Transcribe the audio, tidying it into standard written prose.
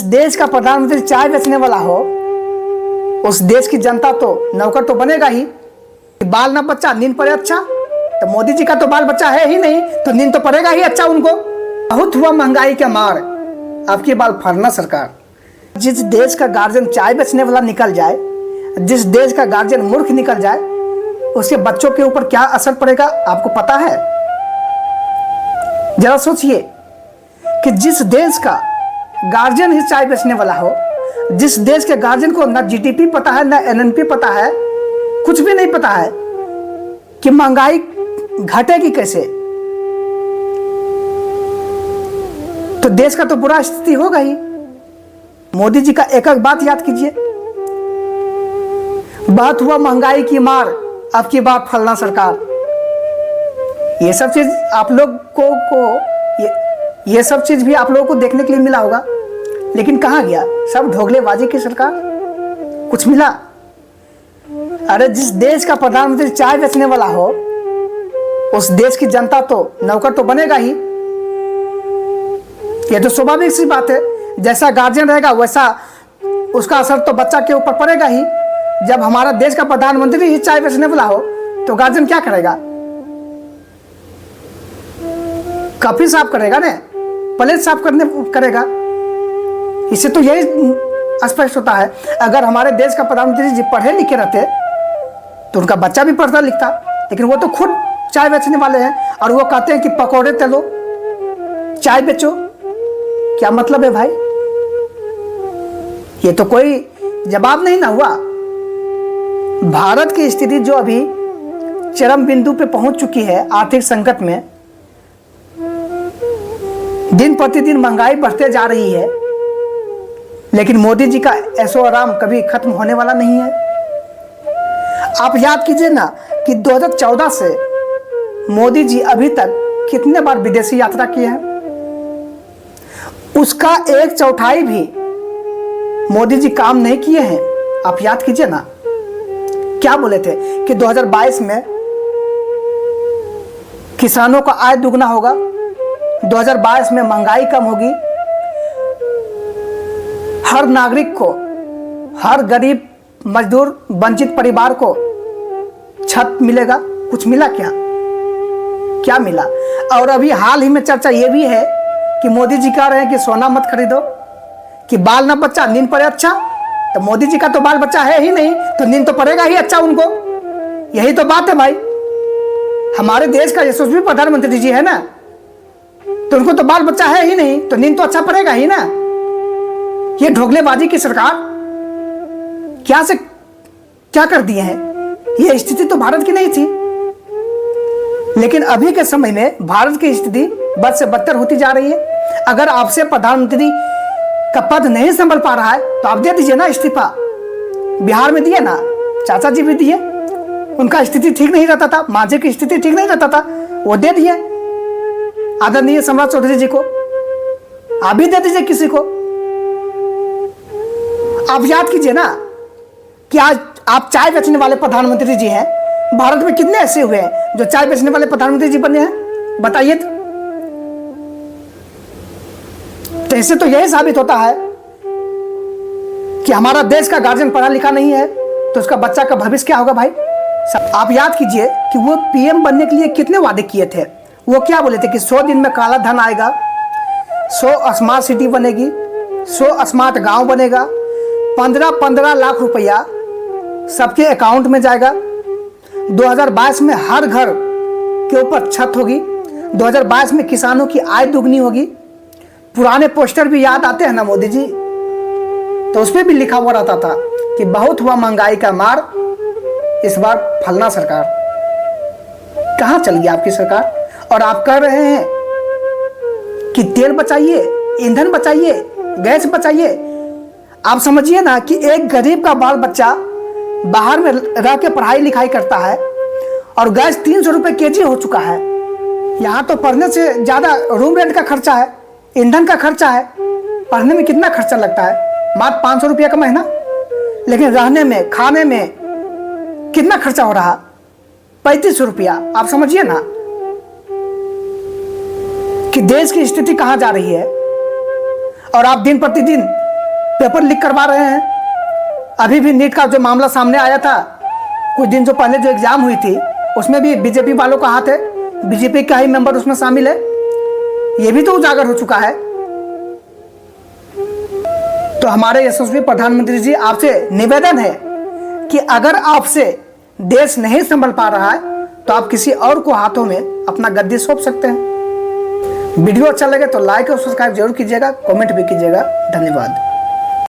देश का प्रधानमंत्री चाय बेचने वाला हो, उस देश की जनता तो नौकर तो बनेगा ही। बाल ना बच्चा नींद पड़े अच्छा, तो मोदी जी का तो बाल बच्चा है ही नहीं, तो नींद तो पड़ेगा ही अच्छा उनको। बहुत हुआ महंगाई का मार, आपकी बाल फरना सरकार। जिस देश का गार्जियन चाय बेचने वाला निकल जाए, जिस देश का गार्जियन मूर्ख निकल जाए, उसके बच्चों के ऊपर क्या असर पड़ेगा आपको पता है? जरा सोचिए कि जिस देश का गार्जियन ही चाय बेचने वाला हो, जिस देश के गार्जियन को ना जीडीपी पता है, ना एनएनपी पता है, कुछ भी नहीं पता है कि महंगाई घटेगी कैसे, तो देश का तो बुरा स्थिति होगा ही। मोदी जी का एक एक बात याद कीजिए। बात हुआ महंगाई की मार, अब की बात फलना सरकार। ये सब चीज आप लोग ये सब चीज भी आप लोगों को देखने के लिए मिला होगा, लेकिन कहां गया? सब ढोगलेबाजी की सरकार, कुछ मिला? अरे जिस देश का प्रधानमंत्री चाय बेचने वाला हो, उस देश की जनता तो नौकर तो बनेगा ही। ये तो स्वाभाविक सी बात है। जैसा गार्जियन रहेगा वैसा उसका असर तो बच्चा के ऊपर पड़ेगा ही। जब हमारा देश का प्रधानमंत्री ही चाय बेचने वाला हो, तो गार्जियन क्या करेगा? कॉफी साफ करेगा ना, प्लेट साफ करेगा। इससे तो यही स्पष्ट होता है, अगर हमारे देश का प्रधानमंत्री जी पढ़े लिखे रहते तो उनका बच्चा भी पढ़ता लिखता। लेकिन वो तो खुद चाय बेचने वाले हैं और वो कहते हैं कि पकौड़े तलो, चाय बेचो। क्या मतलब है भाई? ये तो कोई जवाब नहीं ना हुआ। भारत की स्थिति जो अभी चरम बिंदु पे पहुंच चुकी है, आर्थिक संकट में, दिन प्रतिदिन महंगाई बढ़ते जा रही है, लेकिन मोदी जी का ऐशो आराम कभी खत्म होने वाला नहीं है। आप याद कीजिए ना कि 2014 से मोदी जी अभी तक कितने बार विदेशी यात्रा किए हैं, उसका 1/4 भी मोदी जी काम नहीं किए हैं। आप याद कीजिए ना, क्या बोले थे कि 2022 में किसानों का आय दुगना होगा, 2022 में महंगाई कम होगी, हर नागरिक को, हर गरीब मजदूर वंचित परिवार को छत मिलेगा। कुछ मिला क्या? क्या मिला? और अभी हाल ही में चर्चा ये भी है कि मोदी जी कह रहे हैं कि सोना मत खरीदो, कि बाल ना बच्चा नींद पड़े अच्छा। तो मोदी जी का तो बाल बच्चा है ही नहीं, तो नींद तो पड़ेगा ही अच्छा उनको। यही तो बात है भाई। हमारे देश का यशस्वी प्रधानमंत्री जी है ना, तो उनको तो बाल बच्चा है ही नहीं, तो नींद तो अच्छा पड़ेगा ही ना। ये ढोगलेबाजी की सरकार क्या से क्या कर दिए हैं। ये स्थिति तो भारत की नहीं थी, लेकिन अभी के समय में भारत की स्थिति बद से बदतर होती जा रही है। अगर आपसे प्रधानमंत्री का पद नहीं संभल पा रहा है तो आप दे दीजिए ना इस्तीफा। बिहार में दिए ना, चाचा जी भी दिए, उनका स्थिति ठीक नहीं रहता था, मांझी की स्थिति ठीक नहीं रहता था, वो दे दिए आदरणीय सम्राट चौधरी जी को। आप भी दे दीजिए किसी को। आप याद कीजिए ना कि आज आप चाय बेचने वाले प्रधानमंत्री जी हैं। भारत में कितने ऐसे हुए हैं जो चाय बेचने वाले प्रधानमंत्री जी बने हैं? बताइए तो इससे तो यही साबित होता है कि हमारा देश का गार्जियन पढ़ा लिखा नहीं है, तो उसका बच्चा का भविष्य क्या होगा भाई? आप याद कीजिए कि वो पीएम बनने के लिए कितने वादे किए थे। वो क्या बोले थे कि 100 दिन में काला धन आएगा, 100 स्मार्ट सिटी बनेगी, 100 स्मार्ट गांव बनेगा, 15-15 लाख रुपया सबके अकाउंट में जाएगा, 2022 में हर घर के ऊपर छत होगी, 2022 में किसानों की आय दुगनी होगी। पुराने पोस्टर भी याद आते हैं ना मोदी जी, तो उसमें भी लिखा हुआ रहता था कि बहुत हुआ महंगाई का मार, इस बार फलना सरकार। कहां चल गई आपकी सरकार? और आप कह रहे हैं कि तेल बचाइए, ईंधन बचाइए, गैस बचाइए। आप समझिए ना कि एक गरीब का बाल बच्चा बाहर में रह के पढ़ाई लिखाई करता है और गैस 300 रुपये kg हो चुका है। यहाँ तो पढ़ने से ज़्यादा रूम रेंट का खर्चा है, ईंधन का खर्चा है। पढ़ने में कितना खर्चा लगता है? मात्र 500 रुपया का महीना। लेकिन रहने में, खाने में कितना खर्चा हो रहा? 3500 रुपया। आप समझिए ना कि देश की स्थिति कहाँ जा रही है। और आप दिन प्रतिदिन पेपर लीक करवा रहे हैं। अभी भी नीट का जो मामला सामने आया था, कुछ दिन जो पहले जो एग्जाम हुई थी, उसमें भी बीजेपी वालों का हाथ है, बीजेपी का ही मेंबर उसमें शामिल है। ये भी तो उजागर हो चुका है। तो हमारे यशस्वी प्रधानमंत्री जी, आपसे निवेदन है कि अगर आपसे देश नहीं संभल पा रहा है तो आप किसी और को हाथों में अपना गद्दी सौंप सकते हैं। वीडियो अच्छा लगे तो लाइक और सब्सक्राइब जरूर कीजिएगा, कमेंट भी कीजिएगा। धन्यवाद।